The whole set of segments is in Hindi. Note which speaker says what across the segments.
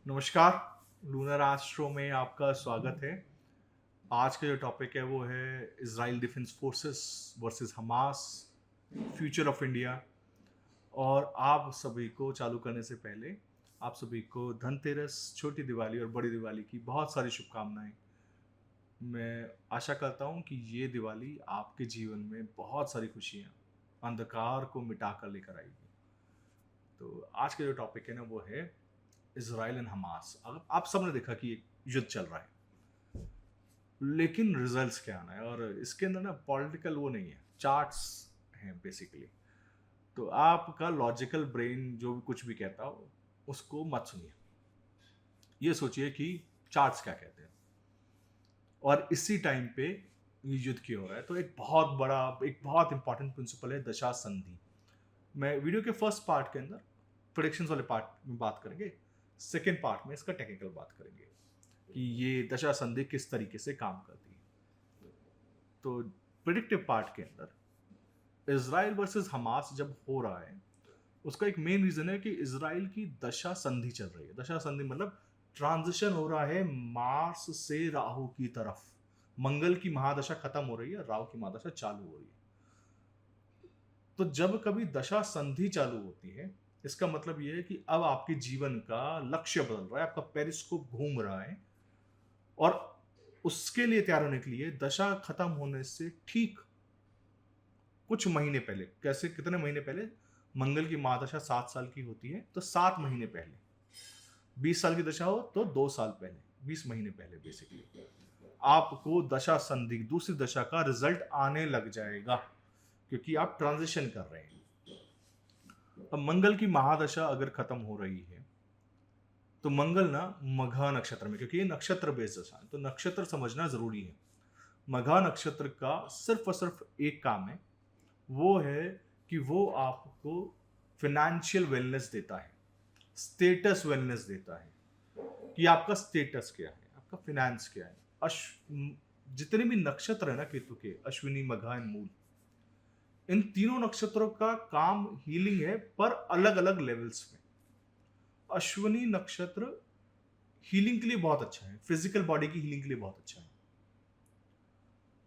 Speaker 1: नमस्कार। लूनर एस्ट्रो में आपका स्वागत है। आज का जो टॉपिक है वो है Israel defence forces versus Hamas, future of India. और आप सभी को चालू करने से पहले आप सभी को धनतेरस, छोटी दिवाली और बड़ी दिवाली की बहुत सारी शुभकामनाएं। मैं आशा करता हूं कि ये दिवाली आपके जीवन में बहुत सारी खुशियां, अंधकार को मिटा कर लेकर आएगी। तो आज का जो टॉपिक है ना वो है इसराइल एंड हमास। अगर आप सबने देखा कि एक युद्ध चल रहा है, लेकिन रिजल्ट्स क्या आना है, और इसके अंदर ना पॉलिटिकल वो नहीं है, चार्ट्स हैं बेसिकली। तो आपका लॉजिकल ब्रेन जो भी कुछ भी कहता हो उसको मत सुनिए, ये सोचिए कि चार्ट्स क्या कहते हैं। और इसी टाइम पे ये युद्ध क्यों हो रहा है, तो एक बहुत इंपॉर्टेंट प्रिंसिपल है दशा संधि। मैं वीडियो के फर्स्ट पार्ट के अंदर प्रोडिक्शंस वाले पार्ट में बात करेंगे, सेकेंड पार्ट में इसका टेक्निकल बात करेंगे कि ये दशा संधि किस तरीके से काम करती है। तो प्रिडिक्टिव पार्ट के अंदर इजराइल वर्सेस हमास जब हो रहा है, उसका एक मेन रीजन है कि इजराइल की दशा संधि चल रही है। दशा संधि मतलब ट्रांजिशन हो रहा है मार्स से राहु की तरफ। मंगल की महादशा खत्म हो रही है, राहु की महादशा चालू हो रही है। तो जब कभी दशा संधि चालू होती है, इसका मतलब यह है कि अब आपके जीवन का लक्ष्य बदल रहा है, आपका पेरिस्कोप घूम रहा है। और उसके लिए तैयार होने के लिए दशा खत्म होने से ठीक कुछ महीने पहले, कैसे कितने महीने पहले, मंगल की महादशा 7 साल की होती है, तो 7 महीने पहले, 20 साल की दशा हो तो 2 साल पहले, 20 महीने पहले बेसिकली आपको दशा संधि दूसरी दशा का रिजल्ट आने लग जाएगा, क्योंकि आप ट्रांजिशन कर रहे हैं। अब मंगल की महादशा अगर खत्म हो रही है तो मंगल ना मघा नक्षत्र में, क्योंकि ये नक्षत्र बेस्ड दशा है तो नक्षत्र समझना जरूरी है। मघा नक्षत्र का सिर्फ और सिर्फ एक काम है, वो है कि वो आपको फिनेंशियल वेलनेस देता है, स्टेटस वेलनेस देता है कि आपका स्टेटस क्या है, आपका फिनेंस क्या है। जितने भी नक्षत्र है ना केतु के, अश्विनी, मघा एंड मूल, इन तीनों नक्षत्रों का काम हीलिंग है, पर अलग अलग लेवल्स में। अश्विनी नक्षत्र हीलिंग के लिए बहुत अच्छा है, फिजिकल बॉडी की हीलिंग के लिए बहुत अच्छा है,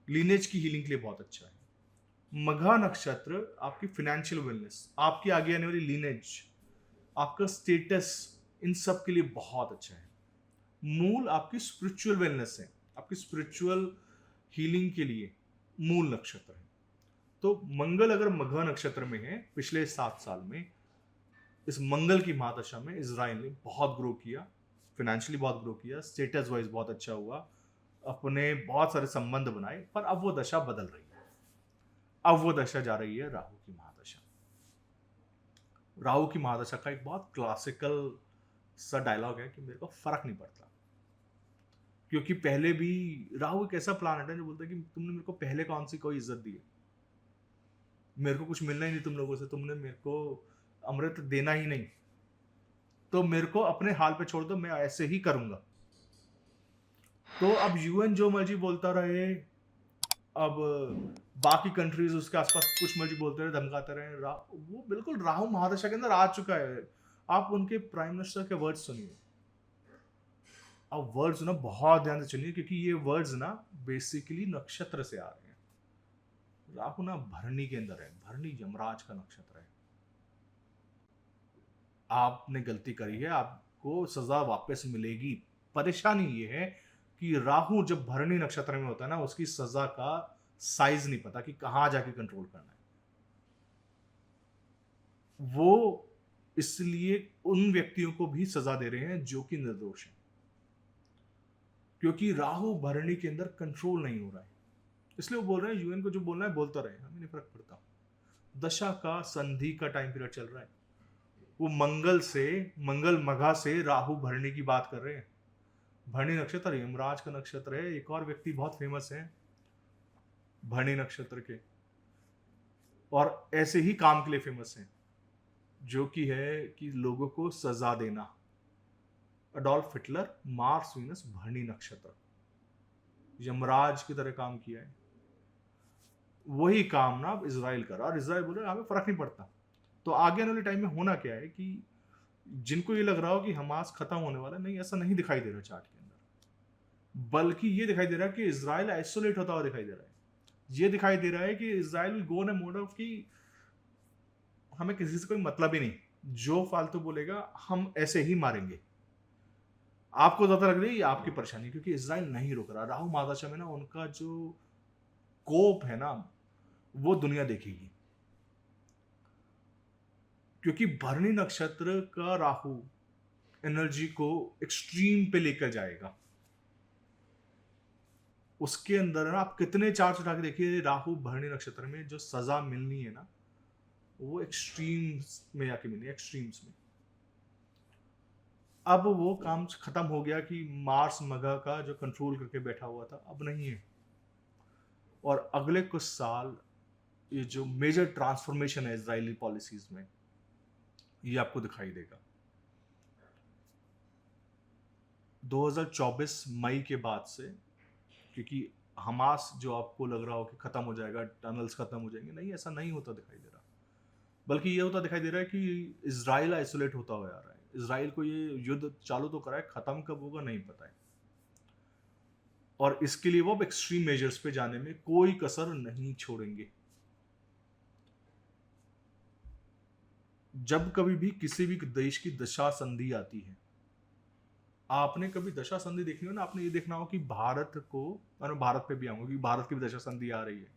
Speaker 1: लीनेज की हीलिंग के लिए बहुत अच्छा है। मघा नक्षत्र आपकी फाइनेंशियल वेलनेस, आपकी आगे आने वाली लीनेज, आपका स्टेटस, इन सब के लिए बहुत अच्छा है। मूल आपकी स्पिरिचुअल वेलनेस है, आपकी स्पिरिचुअल हीलिंग के लिए मूल नक्षत्र है। तो मंगल अगर मघा नक्षत्र में है, पिछले 7 साल में इस मंगल की महादशा में इजराइल ने बहुत ग्रो किया, फाइनेंशियली बहुत ग्रो किया, स्टेटस वाइज बहुत अच्छा हुआ, अपने बहुत सारे संबंध बनाए। पर अब वो दशा बदल रही है, अब वो दशा जा रही है राहु की महादशा। राहु की महादशा का एक बहुत क्लासिकल सा डायलॉग है कि मेरे को फर्क नहीं पड़ता, क्योंकि पहले भी राहु एक ऐसा प्लानट है जो बोलता है कि तुमने मेरे को पहले कौन सी कोई इज्जत दी है, मेरे को कुछ मिलना ही नहीं तुम लोगों से, तुमने मेरे को अमृत देना ही नहीं, तो मेरे को अपने हाल पे छोड़ दो, मैं ऐसे ही करूंगा। तो अब यूएन जो मर्जी बोलता रहे, अब बाकी कंट्रीज उसके आसपास कुछ मर्जी बोलते रहे, धमकाते रहे, वो बिल्कुल राहु महादशा के अंदर आ चुका है। आप उनके प्राइम मिनिस्टर के वर्ड्स सुनिए, अब वर्ड्स ना बहुत ध्यान से सुनिए, क्योंकि ये वर्ड्स ना बेसिकली नक्षत्र से आ रहे हैं। राहु ना भरणी के अंदर है, भरणी यमराज का नक्षत्र है। आपने गलती करी है, आपको सजा वापस मिलेगी। परेशानी ये है कि राहु जब भरणी नक्षत्र में होता है ना, उसकी सजा का साइज नहीं पता कि कहां जाके कंट्रोल करना है। वो इसलिए उन व्यक्तियों को भी सजा दे रहे हैं जो कि निर्दोष हैं, क्योंकि राहु भरणी के अंदर कंट्रोल नहीं हो रहा है। इसलिए वो बोल रहे हैं यूएन को जो बोलना है बोलता रहे, हमें नहीं फर्क पड़ता। दशा का संधि का टाइम पीरियड चल रहा है, वो मंगल मघा से राहु भरणी की बात कर रहे हैं। भरणी नक्षत्र यमराज का नक्षत्र है। एक और व्यक्ति बहुत फेमस है भरणी नक्षत्र के, और ऐसे ही काम के लिए फेमस है, जो कि है कि लोगों को सजा देना। अडोल्फ हिटलर, मार्स वीनस भरणी नक्षत्र, यमराज की तरह काम किया है। वही काम ना इजराइल कर रहा, और इजराइल बोल रहा है हमें फर्क नहीं पड़ता। तो आगे आने वाले टाइम में होना क्या है कि जिनको ये लग रहा हो कि हमास खत्म होने वाला है, नहीं, ऐसा नहीं दिखाई दे रहा चार्ट के अंदर, बल्कि ये दिखाई दे रहा है कि इजराइल आइसोलेट होता हुआ दिखाई दे रहा है। ये दिखाई दे रहा है कि Israel will go in a mode of कि हमें किसी से कोई मतलब ही नहीं, जो फालतू बोलेगा हम ऐसे ही मारेंगे। आपको ज्यादा लग रही है ये आपकी परेशानी, क्योंकि इजराइल नहीं रुक रहा। राहु महादशा में ना उनका जो कोप है ना, वो दुनिया देखेगी, क्योंकि भरणी नक्षत्र का राहु एनर्जी को एक्सट्रीम पे लेकर जाएगा। उसके अंदर ना आप कितने चार्ट उठा के देखिए, राहु भरणी नक्षत्र में जो सजा मिलनी है ना, वो एक्सट्रीम्स में आके मिलनी है, एक्सट्रीम्स में। अब वो काम खत्म हो गया कि मार्स मगा का जो कंट्रोल करके बैठा हुआ था, अब नहीं है। और अगले कुछ साल ये जो मेजर ट्रांसफॉर्मेशन है इजरायली पॉलिसीज में, ये आपको दिखाई देगा। 2024 मई के बाद से, क्योंकि हमास जो आपको लग रहा हो कि खत्म हो जाएगा, टनल्स खत्म हो जाएंगे, नहीं, ऐसा नहीं होता दिखाई दे रहा। बल्कि ये होता दिखाई दे रहा है कि इजराइल आइसोलेट होता हुआ आ रहा है। इजराइल को ये युद्ध चालू तो करा है, खत्म कब होगा नहीं पता है। और इसके लिए वो अब एक्सट्रीम मेजर्स पे जाने में कोई कसर नहीं छोड़ेंगे। जब कभी भी किसी भी देश की दशा संधि आती है, आपने कभी दशा संधि देखनी हो ना, आपने ये देखना हो कि भारत को, मैं भारत पे भी आऊंगा कि भारत की भी दशा संधि आ रही है।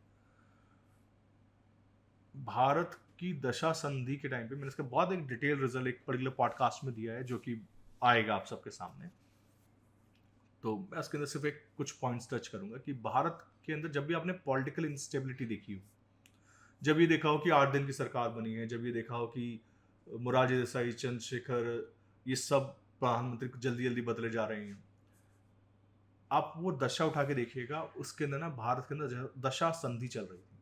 Speaker 1: भारत की दशा संधि के टाइम पे मैंने इसका बहुत एक डिटेल रिजल्ट एक पर्टिकुलर पॉडकास्ट में दिया है, जो कि आएगा आप सबके सामने। तो मैं उसके अंदर सिर्फ एक कुछ पॉइंट्स टच करूंगा कि भारत के अंदर जब भी आपने पॉलिटिकल इंस्टेबिलिटी देखी हो, जब ये देखा हो कि 8 दिन की सरकार बनी है, जब ये देखा हो कि मोरारजी देसाई, चंद्रशेखर, ये सब प्रधानमंत्री जल्दी जल्दी बदले जा रहे हैं, आप वो दशा उठा के देखिएगा, उसके अंदर ना भारत के अंदर दशा संधि चल रही थी।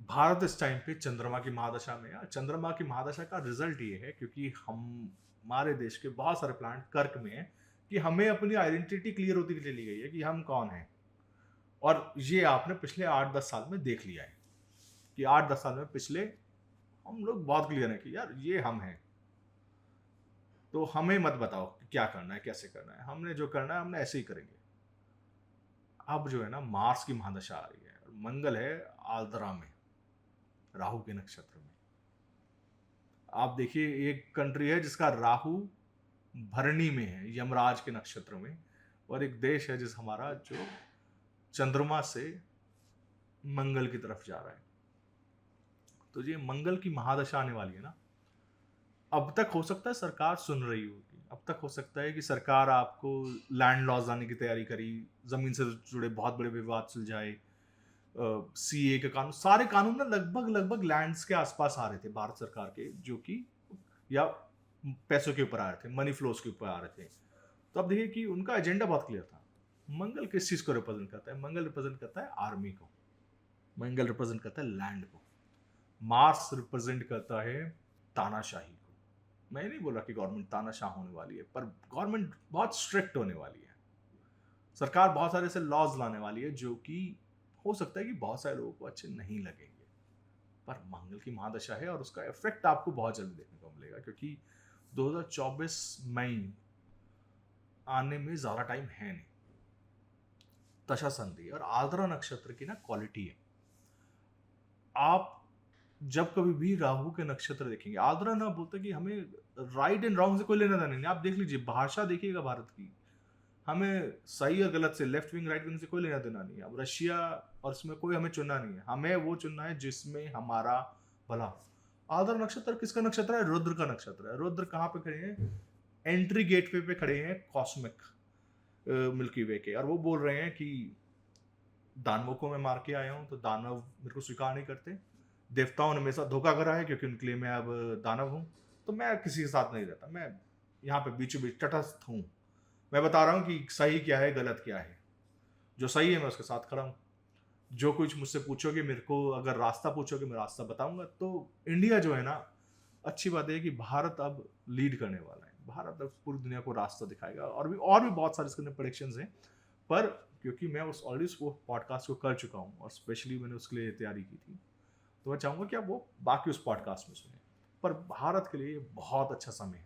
Speaker 1: भारत इस टाइम पे चंद्रमा की महादशा में है। चंद्रमा की महादशा का रिजल्ट ये है, क्योंकि हमारे देश के बहुत सारे प्लांट कर्क में है, कि हमें अपनी आइडेंटिटी क्लियर होती चली गई है कि हम कौन हैं। और ये आपने पिछले 8-10 साल में देख लिया है कि 8-10 साल में पिछले हम लोग बहुत क्लियर है कि यार ये हम हैं। तो हमें मत बताओ कि क्या करना है, कैसे करना है, हमने जो करना है हमने ऐसे ही करेंगे। अब जो है ना, मार्स की महादशा आ रही है और मंगल है आर्द्रा में, राहु के नक्षत्र में। आप देखिए, एक कंट्री है जिसका राहु भरणी में है, यमराज के नक्षत्र में, और एक देश है जिस हमारा जो चंद्रमा से मंगल की तरफ जा रहा है। तो ये मंगल की महादशा आने वाली है ना। अब तक हो सकता है सरकार सुन रही होगी, अब तक हो सकता है कि सरकार आपको लैंड लॉज लाने की तैयारी करी, जमीन से जुड़े बहुत बड़े विवाद सुलझाए, सीए के कानून, सारे कानून ना लगभग लैंड्स के आसपास आ रहे थे भारत सरकार के, जो कि या पैसों के ऊपर आ रहे थे, मनी फ्लोज के ऊपर आ रहे थे। तो अब देखिए कि उनका एजेंडा बहुत क्लियर था। मंगल किस चीज को रिप्रेजेंट करता है? मंगल रिप्रेजेंट करता है आर्मी को, मंगल रिप्रेजेंट करता है लैंड को, मार्स रिप्रेजेंट करता है तानाशाही को। मैं नहीं बोला कि गवर्नमेंट तानाशाह होने वाली है, पर गवर्नमेंट बहुत स्ट्रिक्ट होने वाली है। सरकार बहुत सारे ऐसे लॉज लाने वाली है जो कि हो सकता है कि बहुत सारे लोगों को अच्छे नहीं लगेंगे, पर मंगल की महादशा है और उसका इफेक्ट आपको बहुत जल्दी देखने को मिलेगा, क्योंकि 2024 मई आने में ज्यादा टाइम है नहीं। दशा संधि और आर्द्रा नक्षत्र की ना क्वालिटी है, आप जब कभी भी राहु के नक्षत्र देखेंगे, आर्द्रा ना बोलते कि हमें राइट एंड रॉन्ग से कोई लेना देना नहीं। आप देख लीजिए, भाषा देखिएगा भारत की, हमें सही और गलत से, लेफ्ट विंग राइट विंग से कोई लेना देना नहीं है। अब रशिया और इसमें कोई हमें चुनना नहीं है, हमें वो चुनना है जिसमें हमारा भला। आर्द्रा नक्षत्र किसका नक्षत्र है? रुद्र का नक्षत्र है। रुद्र कहाँ पे खड़े हैं? एंट्री गेटवे पे खड़े हैं कॉस्मिक मिल्की वे के, और वो बोल रहे हैं कि दानवों को मैं मार के आया हूं, तो दानव मेरे को स्वीकार नहीं करते। देवताओं ने मेरे साथ धोखा करा है, क्योंकि उनके लिए मैं अब दानव हूं, तो मैं किसी के साथ नहीं रहता, मैं यहाँ पे बीचों बीच तटस्थ हूँ। मैं बता रहा हूँ कि सही क्या है, गलत क्या है। जो सही है मैं उसके साथ खड़ा हूँ। जो कुछ मुझसे पूछोगे, मेरे को अगर रास्ता पूछोगे, मैं रास्ता बताऊंगा। तो इंडिया जो है ना, अच्छी बात है कि भारत अब लीड करने वाला है, भारत अब पूरी दुनिया को रास्ता दिखाएगा। और भी बहुत सारे इसके प्रेडिक्शंस हैं, पर क्योंकि मैं उस ऑलरेडी वो पॉडकास्ट को कर चुका हूँ और स्पेशली मैंने उसके लिए तैयारी की थी, तो मैं चाहूँगा कि आप वो बाकी उस पॉडकास्ट में सुने। पर भारत के लिए ये बहुत अच्छा समय है,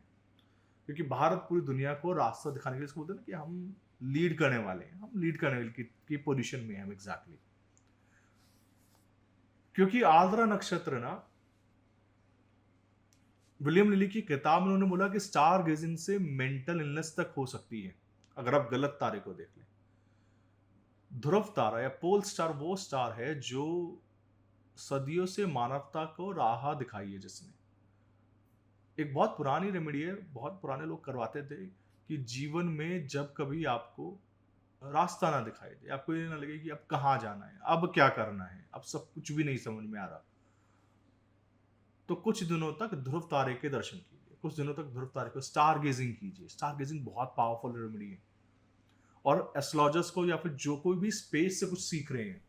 Speaker 1: क्योंकि भारत पूरी दुनिया को रास्ता दिखाने के लिए, इसको बोलते हैं ना कि हम लीड करने वाले हैं, हम लीड करने वाले की पोजीशन में हैं हम एग्जैक्टली। क्योंकि आर्द्रा नक्षत्र ना, विलियम लिली की किताब में उन्होंने बोला कि स्टार गेजिंग से मेंटल इलनेस तक हो सकती है अगर आप गलत तारे को देख लें। ध्रुव तारा या पोल स्टार वो स्टार है जो सदियों से मानवता को राह दिखाई है, जिसने एक बहुत पुरानी रेमेडी है, बहुत पुराने लोग करवाते थे कि जीवन में जब कभी आपको रास्ता ना दिखाई दे, आपको ये ना लगे कि अब कहाँ जाना है, अब क्या करना है, अब सब कुछ भी नहीं समझ में आ रहा, तो कुछ दिनों तक ध्रुव तारे के दर्शन कीजिए, कुछ दिनों तक ध्रुव तारे को स्टार गेजिंग कीजिए। स्टार गेजिंग बहुत पावरफुल रेमेडी है। और एस्ट्रोलॉजर्स को या फिर जो कोई भी स्पेस से कुछ सीख रहे हैं,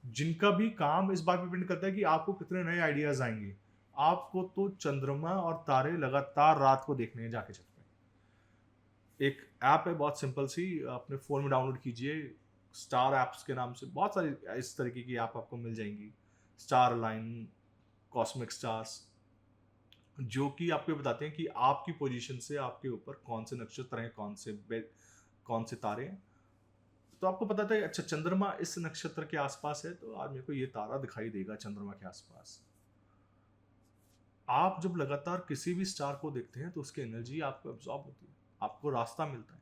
Speaker 1: जिनका भी काम इस बात पर डिपेंड करता है कि आपको कितने नए आइडियाज आएंगे। आपको तो चंद्रमा और तारे लगातार रात को देखने हैं जाके छत पे। एक ऐप है बहुत सिंपल सी, अपने फोन में डाउनलोड कीजिए, स्टार एप्स के नाम से बहुत सारी इस तरीके की ऐप आपको मिल जाएंगी। स्टार लाइन, कॉस्मिक स्टार्स, जो कि आपको बताते हैं कि आपकी पोजीशन से आपके ऊपर कौन से नक्षत्र हैं, कौन से तारे हैं। तो आपको पता था अच्छा चंद्रमा इस नक्षत्र के आसपास है, तो आज मेरे को ये तारा दिखाई देगा चंद्रमा के आसपास। आप जब लगातार किसी भी स्टार को देखते हैं तो उसकी एनर्जी आपको एब्जॉर्ब होती है, आपको रास्ता मिलता है।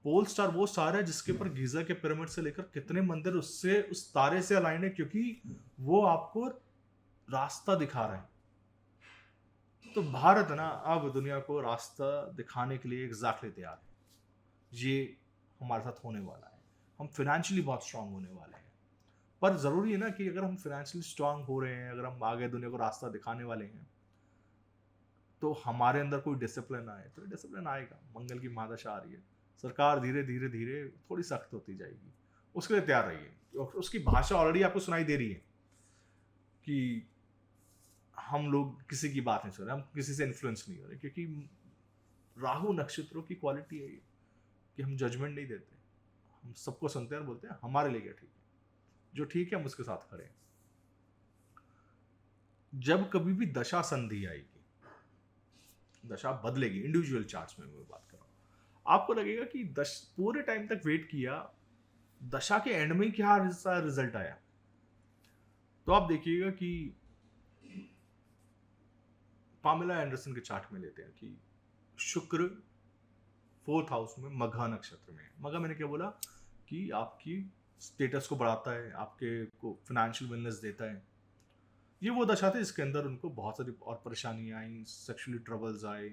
Speaker 1: पोल स्टार वो स्टार है जिसके ऊपर गीजा के पिरामिड से लेकर कितने मंदिर उससे उस तारे से अलाइन है, क्योंकि वो आपको रास्ता दिखा रहा है। तो भारत ना अब दुनिया को रास्ता दिखाने के लिए एग्जैक्टली तैयार है। ये हमारे साथ होने वाला है। हम फाइनेंशियली बहुत स्ट्रांग होने वाले हैं। पर ज़रूरी है ना कि अगर हम फाइनेंशियली स्ट्रांग हो रहे हैं, अगर हम आगे दुनिया को रास्ता दिखाने वाले हैं, तो हमारे अंदर कोई डिसिप्लिन आए, तो डिसिप्लिन आएगा। मंगल की महादशा आ रही है, सरकार धीरे धीरे धीरे थोड़ी सख्त होती जाएगी, उसके लिए तैयार रहिए। उसकी भाषा ऑलरेडी आपको सुनाई दे रही है कि हम लोग किसी की बात नहीं सुन रहे, हम किसी से इन्फ्लुएंस नहीं हो रहे, क्योंकि राहु नक्षत्रों की क्वालिटी है ये कि हम जजमेंट नहीं देते, हम सबको सुनते हैं और बोलते हैं हमारे लिए क्या ठीक है, जो ठीक है हम उसके साथ खड़े हैं। जब कभी भी दशा संधि आएगी, दशा बदलेगी, इंडिविजुअल चार्ट्स में मैं बात कर रहा हूं, आपको लगेगा कि पूरे टाइम तक वेट किया, दशा के एंड में क्या रिजल्ट आया। तो आप देखिएगा कि पामेला एंडरसन के चार्ट में लेते हैं कि शुक्र 4th हाउस में मघा नक्षत्र में है। मघा मैंने क्या बोला कि आपकी स्टेटस को बढ़ाता है, आपके को फाइनेंशियल वेलनेस देता है। ये वो दशा थी जिसके अंदर उनको बहुत सारी और परेशानियां आई, सेक्सुअली ट्रबल्स आए,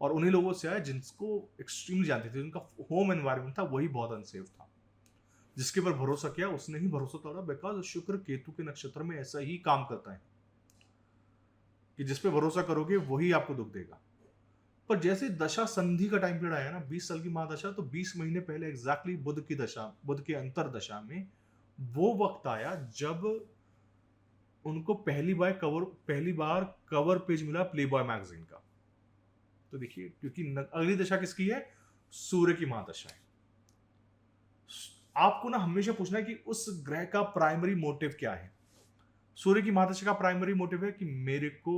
Speaker 1: और उन्हीं लोगों से आए जिनको एक्सट्रीमली जानते थे, उनका होम एनवायरनमेंट था वही बहुत अनसेफ था। जिसके पर भरोसा किया उसने ही भरोसा तोड़ा, बिकॉज शुक्र केतु के नक्षत्र में ऐसा ही काम करता है कि जिस पे भरोसा करोगे वही आपको दुख देगा। पर जैसे दशा संधि का टाइम पीरियड आया ना, 20 साल की महादशा, तो 20 महीने पहले एग्जैक्टली बुध की दशा, बुध के अंतर दशा में वो वक्त आया जब उनको पहली बार कवर पेज मिला प्लेबॉय मैगजीन का। तो देखिए, क्योंकि अगली दशा किसकी है, सूर्य की महादशा है। आपको ना हमेशा पूछना है कि उस ग्रह का प्राइमरी मोटिव क्या है। सूर्य की महादशा का प्राइमरी मोटिव है कि मेरे को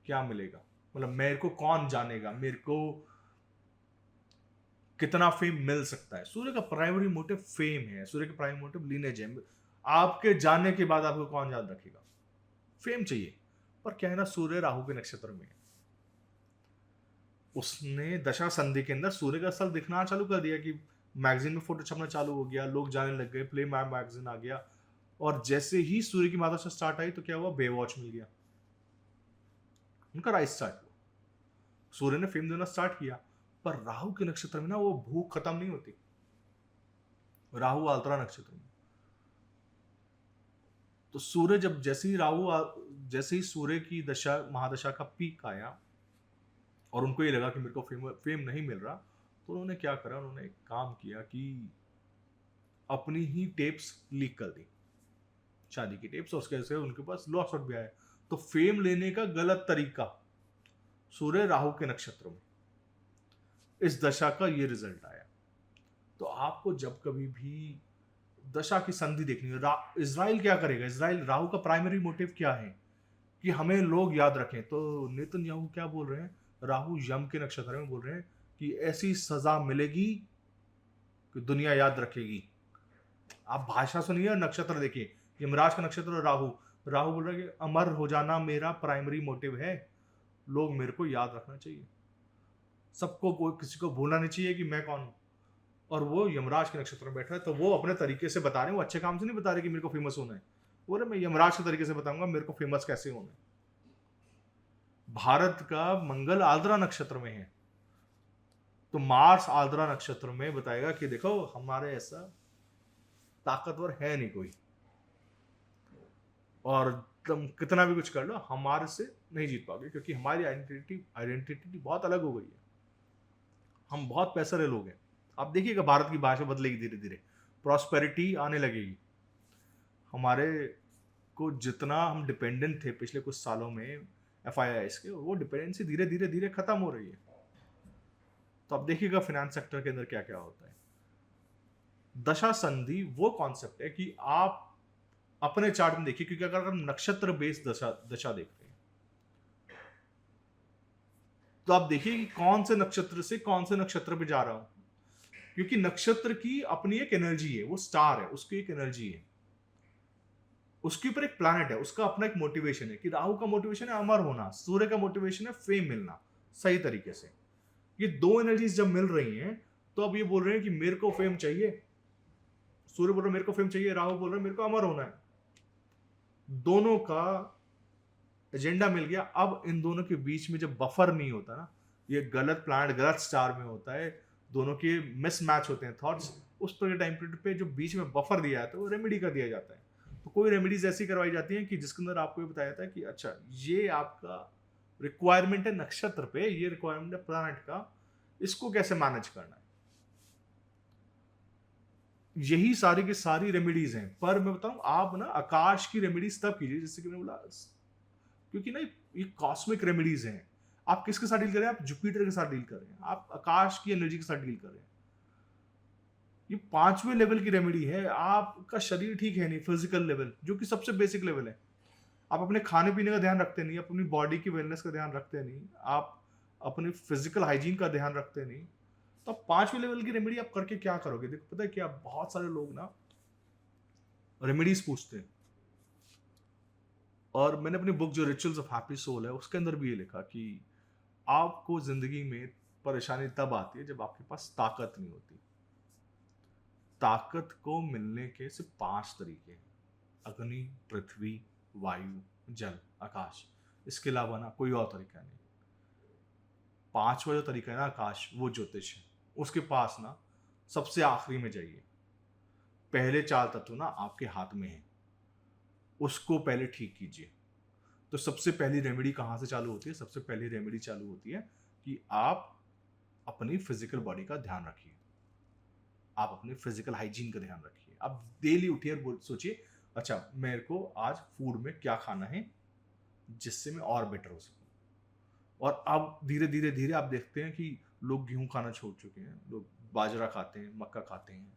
Speaker 1: क्या मिलेगा, मतलब मेरे को कौन जानेगा, मेरे को कितना फेम मिल सकता है। सूर्य का प्राइमरी मोटिव फेम है, सूर्य का प्राइमरी मोटिव लीनेज है। आपके जानने के बाद आपको कौन याद रखेगा, फेम चाहिए। पर क्या है ना, सूर्य राहु के नक्षत्र में है, उसने दशा संधि के अंदर सूर्य का स्थल दिखना चालू कर दिया कि मैगजीन में फोटो छपना चालू हो गया, लोग जाने लग गए, प्ले मैगजीन आ गया। और जैसे ही सूर्य की महादशा स्टार्ट आई तो क्या हुआ, बेवॉच मिल गया, उनका राइज स्टार्ट हुआ, सूर्य ने फेम देना स्टार्ट किया। पर राहु के नक्षत्र में ना वो भूख खत्म नहीं होती, राहु आर्द्रा नक्षत्र में। तो सूर्य जब जैसे ही सूर्य की दशा महादशा का पीक आया और उनको ये लगा कि मेरे को फेम नहीं मिल रहा, तो उन्होंने क्या करा, उन्होंने एक काम किया कि अपनी ही टेप्स लीक कर दी, शादी की टेप्स, और उसके वजह से उनके पास लॉस भी आया। तो फेम लेने का गलत तरीका, सूर्य राहु के नक्षत्र में इस दशा का ये रिजल्ट आया। तो आपको जब कभी भी दशा की संधि देखनी है, इजराइल क्या करेगा, इजराइल राहु का प्राइमरी मोटिव क्या है कि हमें लोग याद रखें। तो नेतन्याहू क्या बोल रहे हैं, राहु यम के नक्षत्र में बोल रहे हैं कि ऐसी सजा मिलेगी कि दुनिया याद रखेगी। आप भाषा सुनिए और नक्षत्र देखिए। यमराज का नक्षत्र राहु, राहु बोल रहा है कि अमर हो जाना मेरा प्राइमरी मोटिव है, लोग मेरे को याद रखना चाहिए, सबको, कोई किसी को भूलना नहीं चाहिए कि मैं कौन हूं। और वो यमराज के नक्षत्र में बैठा है, तो वो अपने तरीके से बता रहे हैं, वो अच्छे काम से नहीं बता रहे कि मेरे को फेमस होना है, बोले मैं यमराज के तरीके से बताऊंगा मेरे को फेमस कैसे होना है। भारत का मंगल आर्द्रा नक्षत्र में है, तो मार्स आर्द्रा नक्षत्र में बताएगा कि देखो हमारे ऐसा ताकतवर है नहीं कोई, और तुम कितना भी कुछ कर लो हमारे से नहीं जीत पाओगे, क्योंकि हमारी आइडेंटिटी बहुत अलग हो गई है, हम बहुत पैसे लोग हैं। आप देखिएगा भारत की भाषा बदलेगी धीरे धीरे, प्रॉस्पेरिटी आने लगेगी। हमारे को जितना हम डिपेंडेंट थे पिछले कुछ सालों में FIIs के, वो डिपेंडेंसी धीरे धीरे धीरे खत्म हो रही है। तो आप देखिएगा फिनेंस सेक्टर के अंदर क्या क्या होता है। दशा संधि वो कॉन्सेप्ट है कि आप अपने चार्ट में देखिए, क्योंकि अगर हम नक्षत्र बेस्ड दशा देख रहे हैं तो आप देखिए कि कौन से नक्षत्र से कौन से नक्षत्र पे जा रहा हूं, क्योंकि नक्षत्र की अपनी एक एनर्जी है, वो स्टार है, उसकी एक एनर्जी है, उसके ऊपर एक प्लैनेट है, उसका अपना एक मोटिवेशन है। कि राहु का मोटिवेशन है अमर होना, सूर्य का मोटिवेशन है फेम मिलना सही तरीके से। ये दो एनर्जीज जब मिल रही हैं तो अब ये बोल रहे हैं कि मेरे को फेम चाहिए, सूर्य बोल रहा है मेरे को फेम चाहिए, राहु बोल रहा है मेरे को अमर होना है। दोनों का एजेंडा मिल गया। अब इन दोनों के बीच में जब बफर नहीं होता ना, ये गलत प्लैनेट गलत स्टार में होता है, दोनों के मिसमैच होते हैं थॉट्स, उस पर टाइम पीरियड पे जो बीच में बफर दिया जाता है वो रेमेडी का दिया जाता है। तो कोई रेमेडीज ऐसी करवाई जाती हैं कि जिसके अंदर आपको ये बताया जाता है कि अच्छा ये आपका रिक्वायरमेंट है नक्षत्र पे, ये रिक्वायरमेंट है प्लैनेट का, इसको कैसे मैनेज करना है। यही सारी की सारी रेमेडीज हैं। पर मैं बताऊं आप ना आकाश की रेमेडीज तब कीजिए, जैसे कि मैंने बोला, क्योंकि ना ये कॉस्मिक रेमेडीज हैं। आप किसके साथ डील कर रहे हैं, आप जुपिटर के साथ डील कर रहे हैं, आप आकाश की एनर्जी के साथ डील कर रहे हैं। ये 5वें लेवल की रेमेडी है। आपका शरीर ठीक है नहीं, फिजिकल लेवल जो कि सबसे बेसिक लेवल है, आप अपने खाने पीने का ध्यान रखते नहीं, अपनी बॉडी की वेलनेस का ध्यान रखते नहीं, आप अपनी फिजिकल हाइजीन का ध्यान रखते नहीं, तो आप 5वें लेवल की रेमेडी आप करके क्या करोगे। देखो पता है क्या, बहुत सारे लोग ना रेमेडीज पूछते हैं, और मैंने अपनी बुक जो रिचुअल्स ऑफ हैप्पी सोल है उसके अंदर भी ये लिखा कि आपको जिंदगी में परेशानी तब आती है जब आपके पास ताकत नहीं होती। ताकत को मिलने के सिर्फ 5 तरीके हैं, अग्नि, पृथ्वी, वायु, जल, आकाश। इसके अलावा ना कोई और तरीका नहीं। 5वां जो तरीका है ना आकाश, वो ज्योतिष है। उसके पास ना सबसे आखिरी में जाइए। पहले 4 तत्व ना आपके हाथ में है, उसको पहले ठीक कीजिए। तो सबसे पहली रेमेडी कहाँ से चालू होती है, सबसे पहली रेमेडी चालू होती है कि आप अपनी फिजिकल बॉडी का ध्यान रखिए, आप अपने फिजिकल हाइजीन का ध्यान रखिए। आप डेली उठिए और सोचिए अच्छा मेरे को आज फूड में क्या खाना है जिससे मैं और बेटर हो सकूं। और अब धीरे धीरे धीरे आप देखते हैं कि लोग गेहूं खाना छोड़ चुके हैं, लोग बाजरा खाते हैं, मक्का खाते हैं,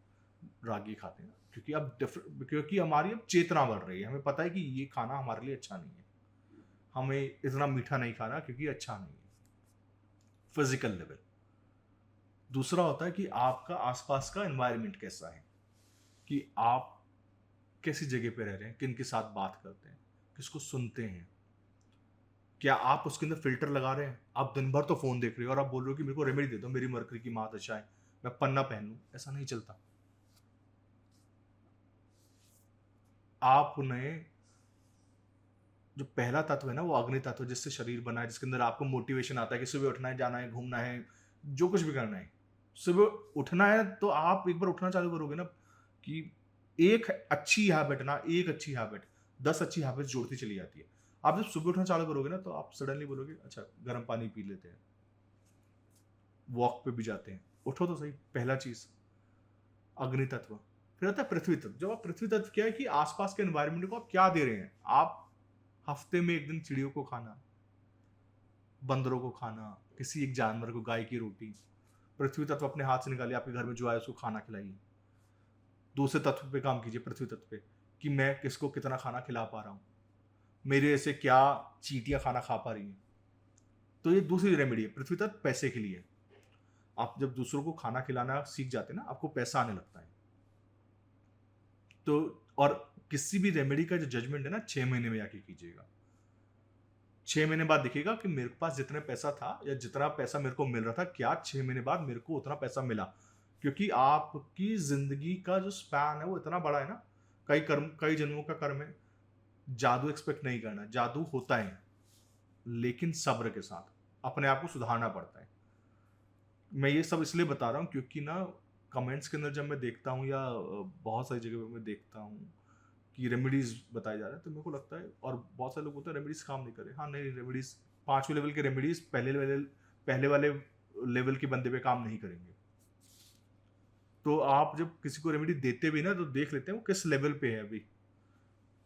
Speaker 1: रागी खाते हैं, क्योंकि हमारी अब चेतना बढ़ रही है। हमें पता है कि ये खाना हमारे लिए अच्छा नहीं है, हमें इतना मीठा नहीं खाना क्योंकि अच्छा नहीं है, फिजिकल लेवल। दूसरा होता है कि आपका आसपास का एनवायरनमेंट कैसा है, कि आप कैसी जगह पे रह रहे हैं, किन के साथ बात करते हैं, किसको सुनते हैं, क्या आप उसके अंदर फिल्टर लगा रहे हैं। आप दिन भर तो फोन देख रहे हो और आप बोल रहे हो कि मेरे को रेमेडी दे दो, मेरी मरकरी की महादशा है, मैं पन्ना पहन लूं, ऐसा नहीं चलता। आपने जो पहला तत्व है ना वो अग्नि तत्व, जिससे शरीर बना है, जिसके अंदर आपको मोटिवेशन आता है कि सुबह उठना है, जाना है, घूमना है, जो कुछ भी करना है। सुबह उठना है तो आप एक बार उठना चालू करोगे ना कि एक अच्छी हैबिट ना, एक अच्छी हैबिट 10 अच्छी हैबिट्स जोड़ती चली जाती है। आप जब सुबह उठना चालू करोगे ना तो आप सडनली बोलोगे अच्छा गर्म पानी पी लेते हैं, वॉक पे भी जाते हैं, उठो तो सही। पहला चीज अग्नि तत्व। फिर आता है पृथ्वी तत्व। जब आप पृथ्वी तत्व क्या है कि आसपास के एनवायरनमेंट को आप क्या दे रहे हैं। आप हफ्ते में एक दिन चिड़ियों को खाना, बंदरों को खाना, किसी एक जानवर को, गाय की रोटी। पृथ्वी तत्व अपने हाथ से निकालिए, आपके घर में जो आए उसको खाना खिलाइए। दूसरे तत्व पे काम कीजिए, पृथ्वी तत्व पे, कि मैं किसको कितना खाना खिला पा रहा हूँ। मेरे से क्या चींटियां खाना खा पा रही हैं। तो ये दूसरी रेमेडी है, पृथ्वी तत्व पैसे के लिए। आप जब दूसरों को खाना खिलाना सीख जाते हैं ना, आपको पैसा आने लगता है। तो और किसी भी रेमेडी का जो जजमेंट है ना, 6 महीने में आके कीजिएगा। 6 महीने बाद देखिएगा कि मेरे पास जितना पैसा था या जितना पैसा मेरे को मिल रहा था, क्या 6 महीने बाद मेरे को उतना पैसा मिला। क्योंकि आपकी जिंदगी का जो स्पैन है वो इतना बड़ा है ना, कई जन्मों का कर्म है। जादू एक्सपेक्ट नहीं करना, जादू होता है लेकिन सब्र के साथ अपने आप को सुधारना पड़ता है। मैं ये सब इसलिए बता रहा हूँ क्योंकि ना कमेंट्स के अंदर जब मैं देखता हूँ या बहुत सारी जगह पे मैं देखता हूँ कि रेमेडीज बताए जा रहे हैं, तो मेरे को लगता है, और बहुत सारे लोग बोलते हैं रेमेडीज काम नहीं करे। हाँ, नहीं, रेमेडीज 5वें लेवल के रेमेडीज पहले वाले लेवल के बंदे पे काम नहीं करेंगे। तो आप जब किसी को रेमेडी देते भी ना, तो देख लेते हैं वो किस लेवल पे है। अभी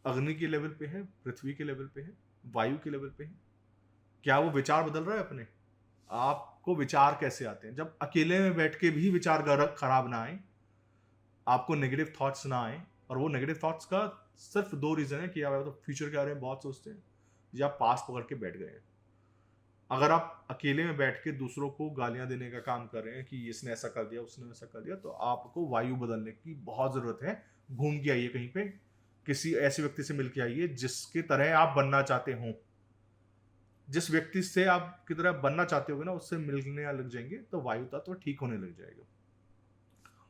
Speaker 1: अग्नि के लेवल पे है, पृथ्वी के लेवल पे है, वायु के लेवल पे है। क्या वो विचार बदल रहा है अपने? आपको विचार कैसे आते हैं? जब अकेले में बैठ के भी विचार खराब ना आए, आपको नेगेटिव थॉट्स ना आए, और वो नेगेटिव थॉट्स का सिर्फ 2 रीजन है कि आप तो फ्यूचर के बारे में बहुत सोचते हैं या आप पास्ट पकड़ के बैठ गए हैं। अगर आप अकेले में बैठ के दूसरों को गालियां देने का काम कर रहे हैं कि इसने ऐसा कर दिया, उसने ऐसा कर दिया, तो आपको वायु बदलने की बहुत जरूरत है। घूम के आइए कहीं पे, किसी ऐसे व्यक्ति से मिल के आइए जिसके तरह आप बनना चाहते हो। जिस व्यक्ति से आप की तरह बनना चाहते होगे ना, उससे मिलने लग जाएंगे तो वायु तत्व ठीक होने लग जाएगा।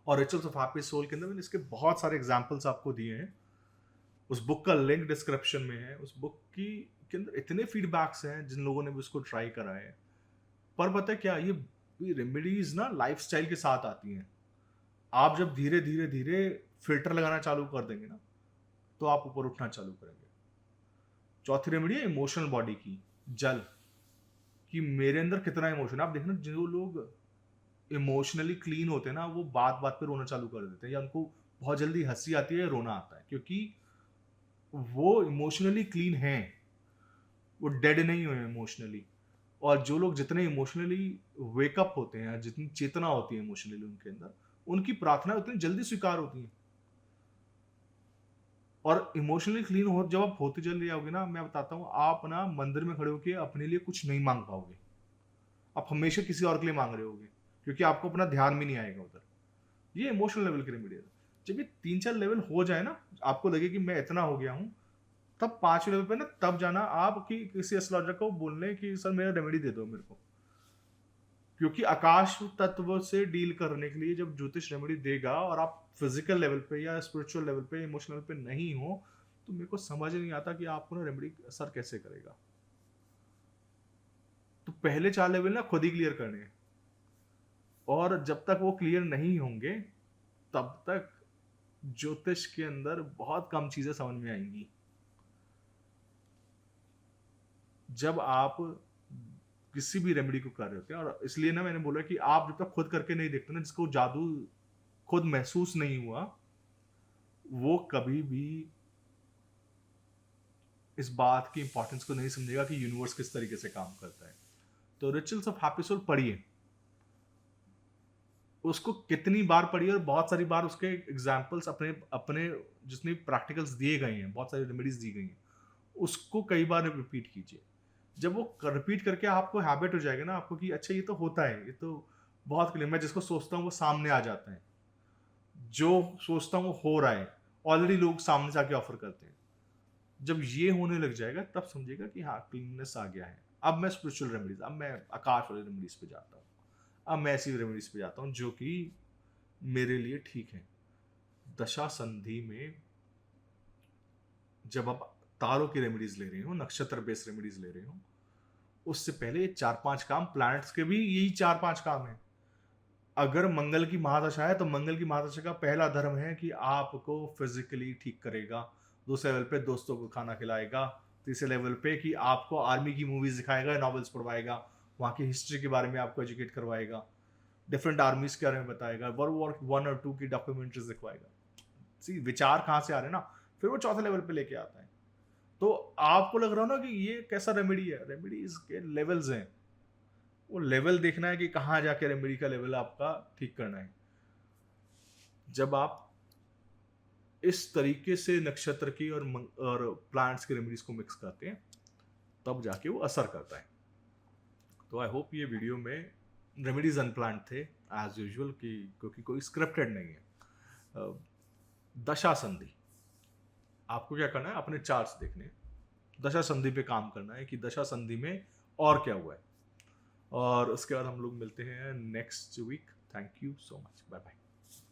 Speaker 1: और रिचुअल्स ऑफ हैप्पी सोल के अंदर मैंने इसके बहुत सारे एग्जांपल्स आपको दिए हैं। उस बुक का लिंक डिस्क्रिप्शन में है। उस बुक की के अंदर इतने फीडबैक्स हैं जिन लोगों ने भी उसको ट्राई करा है। पर पता है क्या, ये रेमेडीज ना लाइफस्टाइल के साथ आती हैं। आप जब धीरे धीरे धीरे फिल्टर लगाना चालू कर देंगे ना, तो आप ऊपर उठना चालू करेंगे। चौथी रेमेडी है इमोशनल बॉडी की, जल, कि मेरे अंदर कितना इमोशन है। आप देखना, जो लोग इमोशनली क्लीन होते हैं ना, वो बात बात पे रोना चालू कर देते हैं, या उनको बहुत जल्दी हंसी आती है या रोना आता है, क्योंकि वो इमोशनली क्लीन हैं, वो डेड नहीं हुए इमोशनली। और जो लोग जितने इमोशनली वेकअप होते हैं, जितनी चेतना होती है इमोशनली उनके अंदर, उनकी प्रार्थना उतनी जल्दी स्वीकार होती है। और इमोशनली क्लीन हो जब आप होते चल जाओगे ना, मैं बताता हूँ, आप ना मंदिर में खड़े होकर अपने लिए कुछ नहीं मांग पाओगे। आप हमेशा किसी और के लिए मांग रहे होगे, क्योंकि आपको अपना ध्यान भी नहीं आएगा उधर। ये इमोशनल लेवल की रेमेडी है। जब ये 3-4 लेवल हो जाए ना, आपको लगे कि मैं इतना हो गया हूँ, तब 5वें लेवल पे ना, तब जाना आप कि किसी एस्ट्रोलॉजर को बोलने कि सर मेरा रेमेडी दे दो मेरे को। क्योंकि आकाश तत्व से डील करने के लिए जब ज्योतिष रेमेडी देगा और आप फिजिकल लेवल पे या स्पिरिचुअल लेवल पे, इमोशनल पे नहीं हो, तो मेरे को समझ नहीं आता कि आपको ना रेमेडी असर कैसे करेगा। तो पहले 4 लेवल ना खुद ही क्लियर करने हैं, और जब तक वो क्लियर नहीं होंगे तब तक ज्योतिष के अंदर बहुत कम चीजें समझ में आएंगी। जब आप किसी भी रेमेडी को कर रहे होते हैं, और इसलिए ना मैंने बोला कि आप जब तक खुद करके नहीं देखते ना, जिसको जादू खुद महसूस नहीं हुआ, वो कभी भी इस बात की इंपॉर्टेंस को नहीं समझेगा कि यूनिवर्स किस तरीके से काम करता है। तो रिचुअल्स ऑफ हैप्पी सोल पढ़िए, उसको कितनी बार पढ़िए, और बहुत सारी बार उसके एग्जाम्पल्स अपने अपने जितने प्रैक्टिकल्स दिए गए हैं, बहुत सारी रेमेडीज दी गई हैं, उसको कई बार रिपीट कीजिए। जब वो रिपीट करके आपको हैबिट हो जाएगा ना, आपको कि अच्छा ये तो होता है, ये तो बहुत क्लियर, मैं जिसको सोचता हूँ वो सामने आ जाता है, जो सोचता हूँ वो हो रहा है, ऑलरेडी लोग सामने से आके ऑफर करते हैं। जब ये होने लग जाएगा तब समझिएगा कि हाँ, क्लीननेस आ गया है। अब मैं स्पिरिचुअल रेमेडीज, अब मैं आकाश वाले रेमेडीज पे जाता हूँ, अब मैं ऐसी रेमेडीज पे जाता हूँ जो कि मेरे लिए ठीक है। दशा संधि में जब आप तारों की रेमेडीज ले रहे हो, नक्षत्र बेस्ड रेमेडीज ले रहे हो, उससे पहले 4-5 काम, प्लैनेट्स के भी यही 4-5 काम है। अगर मंगल की महादशा है तो मंगल की महादशा का पहला धर्म है कि आपको फिजिकली ठीक करेगा। दूसरे लेवल पे दोस्तों को खाना खिलाएगा। तीसरे लेवल पे कि आपको आर्मी की मूवीज दिखाएगा, नॉवेल्स पढ़वाएगा, वहाँ की हिस्ट्री के बारे में आपको एजुकेट करवाएगा, डिफरेंट आर्मीज के बारे में बताएगा, वर्ल्ड वॉर 1 और 2 की डॉक्यूमेंट्रीज दिखवाएगा। सी विचार कहाँ से आ रहे हैं ना, फिर वो चौथे लेवल पे लेके आता है। तो आपको लग रहा हो ना कि ये कैसा रेमेडी है, रेमेडीज के लेवल्स हैं, वो लेवल देखना है कि कहाँ जाके रेमेडी का लेवल आपका ठीक करना है। जब आप इस तरीके से नक्षत्र की और प्लांट्स के रेमेडीज को मिक्स करते हैं, तब जाके वो असर करता है। तो आई होप ये वीडियो में रेमेडीज अनप्लान्ड थे एज यूजुअल, कि क्योंकि कोई स्क्रिप्टेड नहीं है। दशा संधि, आपको क्या करना है, अपने चार्ट्स देखने हैं, दशा संधि पे काम करना है कि दशा संधि में और क्या हुआ है, और उसके बाद हम लोग मिलते हैं next week. Thank you so much, bye bye.